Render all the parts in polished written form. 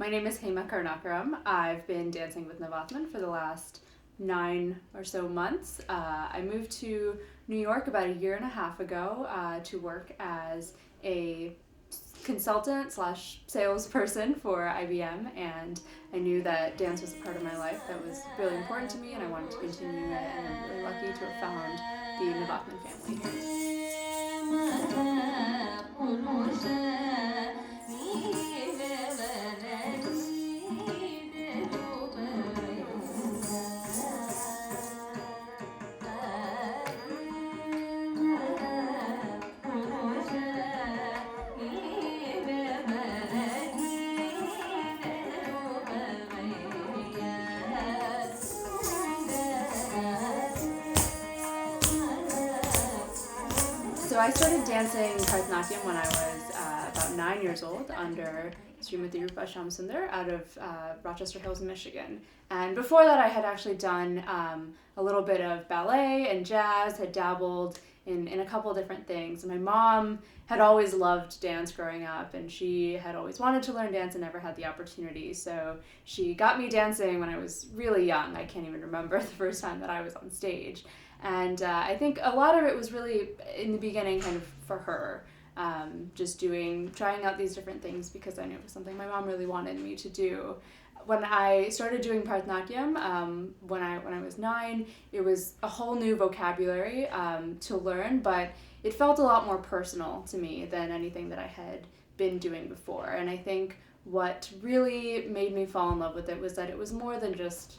My name is Hema Karunakaram. I've been dancing with Navatman for the last 9 or so months. I moved to New York about a year and a half ago to work as a consultant slash salesperson for IBM, and I knew that dance was a part of my life that was really important to me, and I wanted to continue it, and I'm really lucky to have found the Navatman family here. So I started dancing bharatanatyam when I was about 9 years old under Srimati Rupa Shamsundar out of Rochester Hills, Michigan. And before that I had actually done a little bit of ballet and jazz, had dabbled in a couple of different things. And my mom had always loved dance growing up, and she had always wanted to learn dance and never had the opportunity. So she got me dancing when I was really young. I can't even remember the first time that I was on stage. And I think a lot of it was really, in the beginning, kind of for her, just trying out these different things because I knew it was something my mom really wanted me to do. When I started doing bharatanatyam, when I was 9, it was a whole new vocabulary to learn, but it felt a lot more personal to me than anything that I had been doing before. And I think what really made me fall in love with it was that it was more than just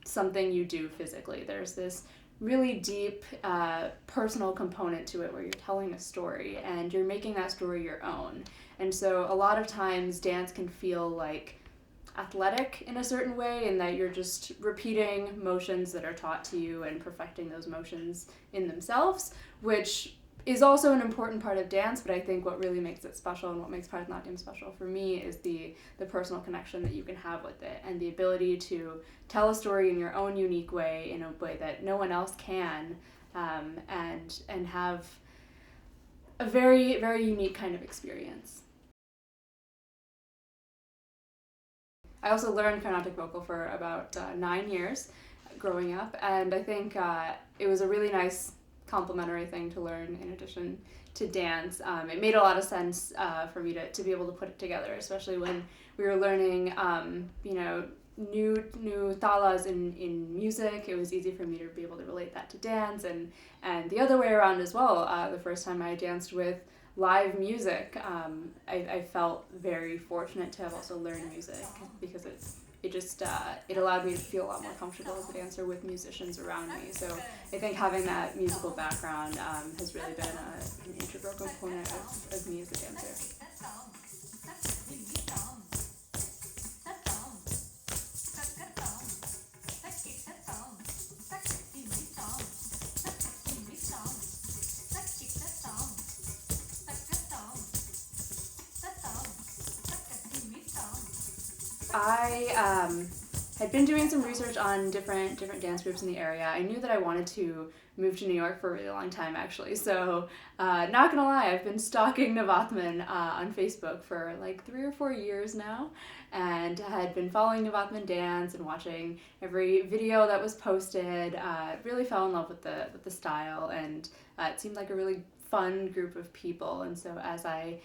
something you do physically. There's this really deep personal component to it where you're telling a story and you're making that story your own. And so a lot of times dance can feel like athletic in a certain way, in that you're just repeating motions that are taught to you and perfecting those motions in themselves, which is also an important part of dance, but I think what really makes it special and what makes bharatanatyam special for me is the personal connection that you can have with it and the ability to tell a story in your own unique way, in a way that no one else can, and have a very, very unique kind of experience. I also learned Carnatic vocal for about 9 years growing up, and I think it was a really nice complementary thing to learn in addition to dance. It made a lot of sense for me to be able to put it together, especially when we were learning new talas in music. It was easy for me to be able to relate that to dance, and the other way around as well. The first time I danced with live music, I felt very fortunate to have also learned music because it allowed me to feel a lot more comfortable as a dancer with musicians around me. So I think having that musical background has really been an integral component of me as a dancer. I had been doing some research on different dance groups in the area. I knew that I wanted to move to New York for a really long time, actually. So, not gonna lie, I've been stalking Navatman on Facebook for like 3 or 4 years now, and had been following Navatman dance and watching every video that was posted. Really fell in love with the style, and it seemed like a really fun group of people. And so as I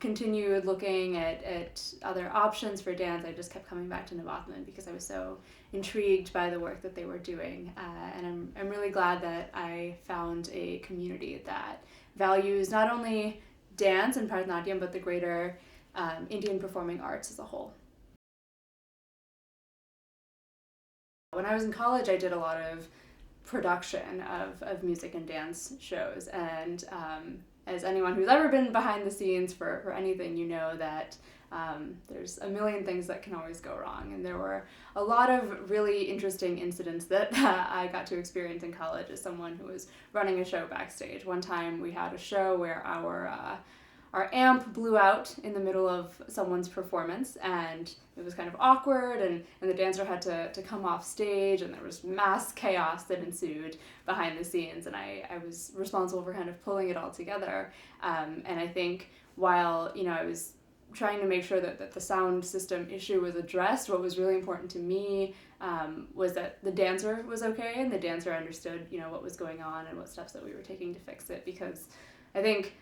continued looking at other options for dance, I just kept coming back to Navatman because I was so intrigued by the work that they were doing, and I'm really glad that I found a community that values not only dance and bharatanatyam but the greater Indian performing arts as a whole. When I was in college, I did a lot of production of music and dance shows, and as anyone who's ever been behind the scenes for anything, you know that there's a million things that can always go wrong, and there were a lot of really interesting incidents that I got to experience in college as someone who was running a show backstage. One time we had a show where our amp blew out in the middle of someone's performance, and it was kind of awkward, and the dancer had to come off stage, and there was mass chaos that ensued behind the scenes, and I was responsible for kind of pulling it all together. And I think while I was trying to make sure that the sound system issue was addressed, what was really important to me was that the dancer was okay and the dancer understood, what was going on and what steps that we were taking to fix it, because I think,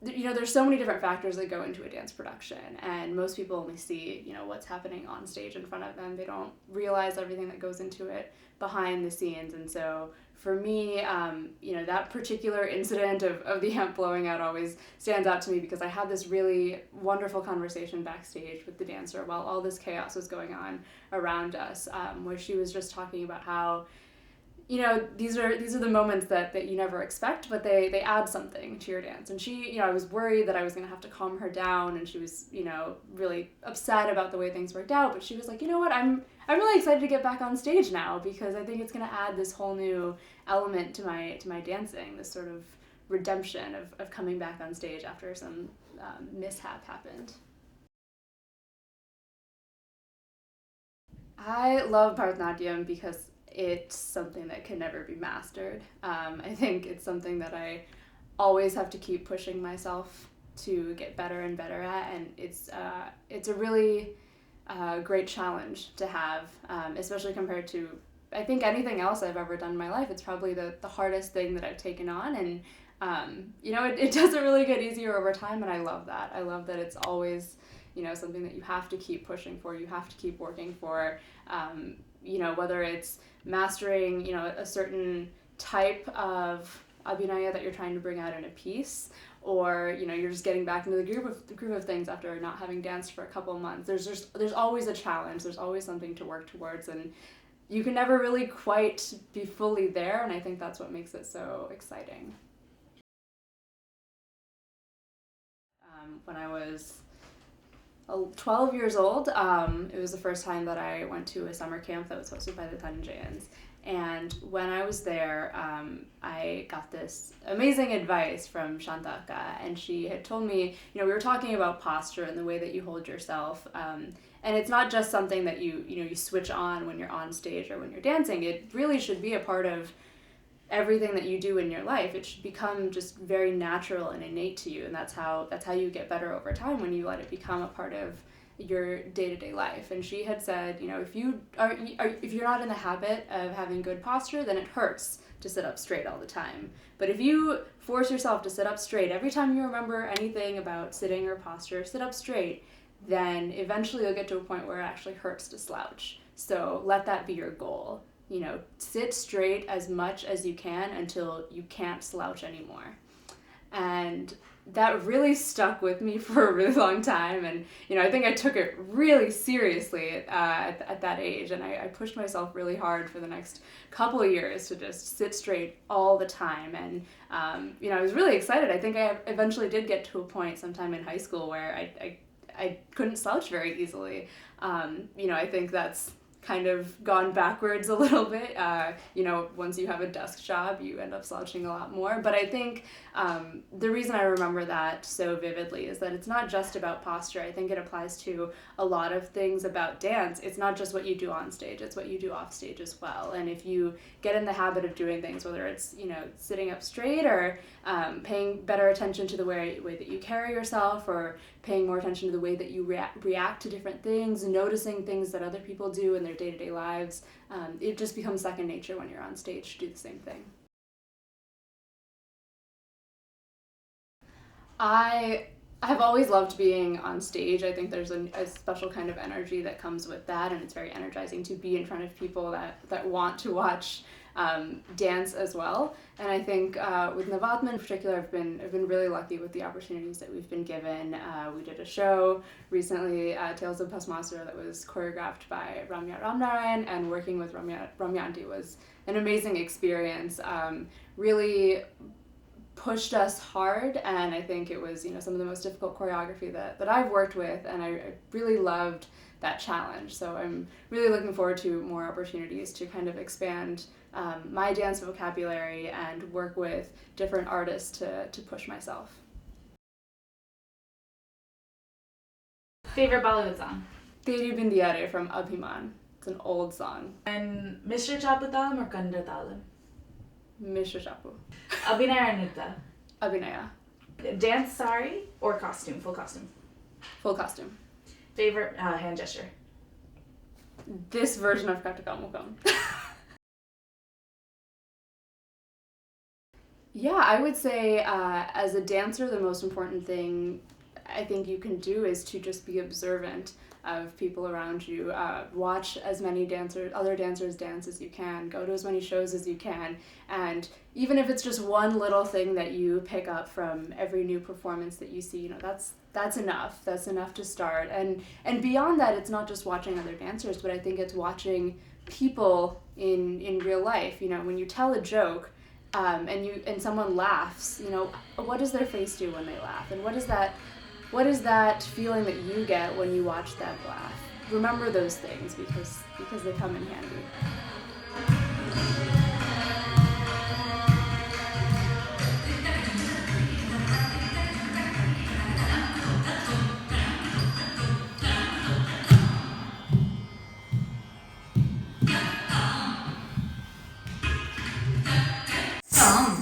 there's so many different factors that go into a dance production, and most people only see, what's happening on stage in front of them. They don't realize everything that goes into it behind the scenes. And so for me, that particular incident of the amp blowing out always stands out to me, because I had this really wonderful conversation backstage with the dancer while all this chaos was going on around us, where she was just talking about how, these are the moments that you never expect, but they add something to your dance. And she, I was worried that I was going to have to calm her down, and she was, really upset about the way things worked out, but she was like, you know what, I'm really excited to get back on stage now, because I think it's going to add this whole new element to my dancing, this sort of redemption of coming back on stage after some mishap happened. I love bharatanatyam because it's something that can never be mastered. I think it's something that I always have to keep pushing myself to get better and better at, and it's a really great challenge to have, especially compared to, I think, anything else I've ever done in my life. It's probably the hardest thing that I've taken on, and it doesn't really get easier over time, and I love that. I love that it's always something that you have to keep pushing for, you have to keep working for, whether it's mastering, a certain type of abhinaya that you're trying to bring out in a piece, or, you're just getting back into the groove of things after not having danced for a couple of months. There's always a challenge, there's always something to work towards, and you can never really quite be fully there, and I think that's what makes it so exciting. When I was 12 years old, it was the first time that I went to a summer camp that was hosted by the Dhananjayans. And when I was there, I got this amazing advice from Shantaka, and she had told me, we were talking about posture and the way that you hold yourself, and it's not just something that you switch on when you're on stage or when you're dancing. It really should be a part of everything that you do in your life. It should become just very natural and innate to you, and that's how you get better over time, when you let it become a part of your day-to-day life. And she had said, if you're not in the habit of having good posture, then it hurts to sit up straight all the time. But if you force yourself to sit up straight every time you remember anything about sitting or posture, sit up straight, then eventually you'll get to a point where it actually hurts to slouch. So let that be your goal. Sit straight as much as you can until you can't slouch anymore. And that really stuck with me for a really long time. And, I think I took it really seriously at that age. And I pushed myself really hard for the next couple of years to just sit straight all the time. And, I was really excited. I think I eventually did get to a point sometime in high school where I couldn't slouch very easily. I think that's kind of gone backwards a little bit. Once you have a desk job, you end up slouching a lot more. But I think the reason I remember that so vividly is that it's not just about posture. I think it applies to a lot of things about dance. It's not just what you do on stage, it's what you do off stage as well. And if you get in the habit of doing things, whether it's, sitting up straight, or paying better attention to the way that you carry yourself, or paying more attention to the way that you react to different things, noticing things that other people do in their day-to-day lives, it just becomes second nature when you're on stage to do the same thing. I've always loved being on stage. I think there's a special kind of energy that comes with that, and it's very energizing to be in front of people that want to watch dance as well. And I think with Navatman in particular, I've been really lucky with the opportunities that we've been given. We did a show recently, Tales of Pasmasura, that was choreographed by Ramya Ramnarayan, and working with Ramyanti was an amazing experience. Really pushed us hard, and I think it was some of the most difficult choreography that I've worked with, and I really loved that challenge. So I'm really looking forward to more opportunities to kind of expand my dance vocabulary and work with different artists to push myself. Favorite Bollywood song? Teri Bindiare from Abhiman. It's an old song. And Mr. Chapatalam or Kanda Talam? Mishra Chapu. Abhinaya or Nritta? Abhinaya. Dance sari or costume, full costume? Full costume. Favorite hand gesture? This version of Katakamukam. Yeah, I would say as a dancer, the most important thing I think you can do is to just be observant of people around you. Watch as many other dancers dance as you can. Go to as many shows as you can. And even if it's just one little thing that you pick up from every new performance that you see, that's enough. That's enough to start. And beyond that, it's not just watching other dancers, but I think it's watching people in real life. When you tell a joke, and someone laughs, what does their face do when they laugh? And what is that feeling that you get when you watch them laugh? Remember those things because they come in handy. Song.